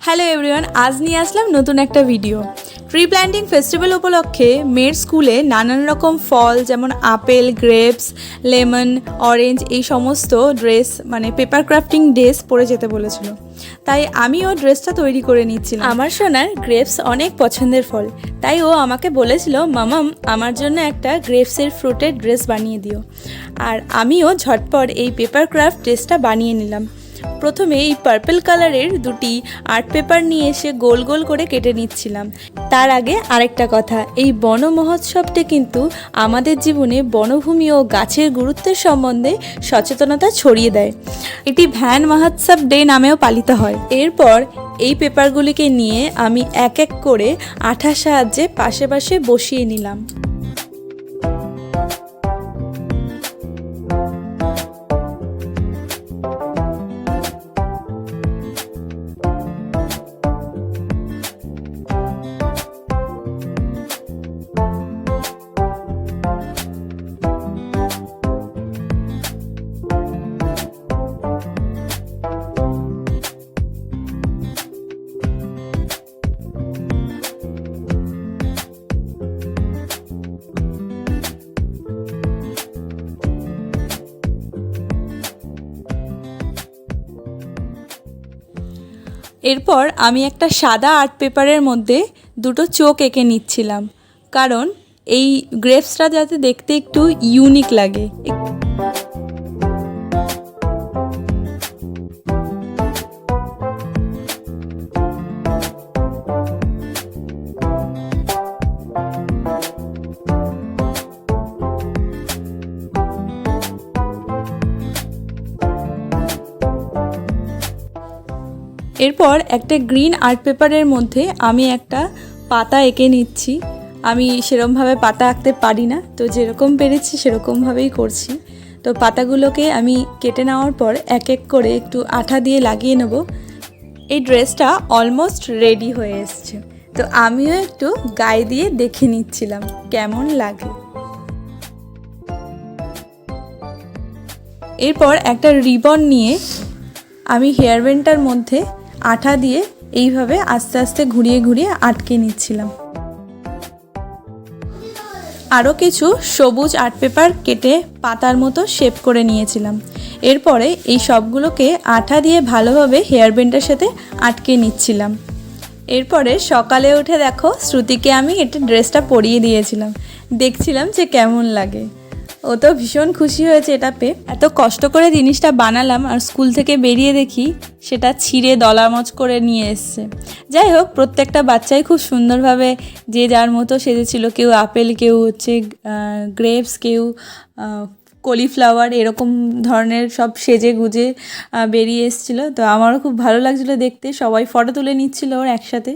Hello everyone, আজ নিয়ে আসলাম নতুন একটা ভিডিও। ট্রি প্ল্যান্টিং ফেস্টিভ্যাল উপলক্ষে মেয়ের স্কুলে নানান রকম ফল যেমন আপেল, গ্রেপস, লেমন, অরেঞ্জ এই সমস্ত ড্রেস মানে পেপার ক্রাফটিং ড্রেস পরে যেতে বলেছিল। তাই আমিও ড্রেসটা তৈরি করে নিচ্ছিলাম। আমার সোনার গ্রেপস অনেক পছন্দের ফল, তাই ও আমাকে বলেছিল, মামাম আমার জন্য একটা গ্রেপসের ফ্রুটের ড্রেস বানিয়ে দিও। আর আমিও ঝটপট এই পেপার ক্রাফট ড্রেসটা বানিয়ে নিলাম। প্রথমে এই পার্পল কালারের দুটি আর্ট পেপার নিয়ে এসে গোল গোল করে কেটে নিচ্ছিলাম। তার আগে আরেকটা কথা, এই বন মহোৎসবটি কিন্তু আমাদের জীবনে বনভূমি ও গাছের গুরুত্বের সম্বন্ধে সচেতনতা ছড়িয়ে দেয়। এটি ভ্যান মহোৎসব ডে নামেও পালিত হয়। এরপর এই পেপারগুলিকে নিয়ে আমি এক এক করে আঠার সাহায্যে পাশে পাশে বসিয়ে নিলাম। এরপর আমি একটা সাদা আর্ট পেপারের মধ্যে দুটো চোখ এঁকে নিচ্ছিলাম, কারণ এই গ্রেপসটা যাতে দেখতে একটু ইউনিক লাগে। এরপর একটা গ্রিন আর্ট পেপারের মধ্যে আমি একটা পাতা এঁকে নিচ্ছি। আমি সেরকমভাবে পাতা আঁকতে পারি না, তো যেরকম পেরেছি সেরকমভাবেই করছি। তো পাতাগুলোকে আমি কেটে নেওয়ার পর এক এক করে একটু আঠা দিয়ে লাগিয়ে নেব। এই ড্রেসটা অলমোস্ট রেডি হয়ে এসছে, তো আমিও একটু গায়ে দিয়ে দেখে নিচ্ছিলাম কেমন লাগে। এরপর একটা রিবন নিয়ে আমি হেয়ার ব্যান্ডটার মধ্যে আঠা দিয়ে এইভাবে আস্তে আস্তে ঘুরিয়ে ঘুরিয়ে আটকে নিচ্ছিলাম। আরও কিছু সবুজ আর্ট পেপার কেটে পাতার মতো শেপ করে নিয়েছিলাম। এরপরে এই সবগুলোকে আঠা দিয়ে ভালোভাবে হেয়ার ব্যান্ডের সাথে আটকে নিচ্ছিলাম। এরপরে সকালে উঠে দেখো, শ্রুতিকে আমি এটা ড্রেসটা পরিয়ে দিয়েছিলাম, দেখছিলাম যে কেমন লাগে। ও তো ভীষণ খুশি হয়েছে এটা পেয়ে। এত কষ্ট করে জিনিসটা বানালাম আর স্কুল থেকে বেরিয়ে দেখি সেটা ছিঁড়ে দলামচ করে নিয়ে এসছে। যাই হোক, প্রত্যেকটা বাচ্চাই খুব সুন্দরভাবে যে যার মতো সেজেছিল। কেউ আপেল, কেউ হচ্ছে গ্রেপস, কেউ কলিফ্লাওয়ার, এরকম ধরনের সব সেজে গুজে বেরিয়ে এসেছিলো। তো আমারও খুব ভালো লাগছিলো দেখতে, সবাই ফটো তুলে নিচ্ছিল ওর একসাথে।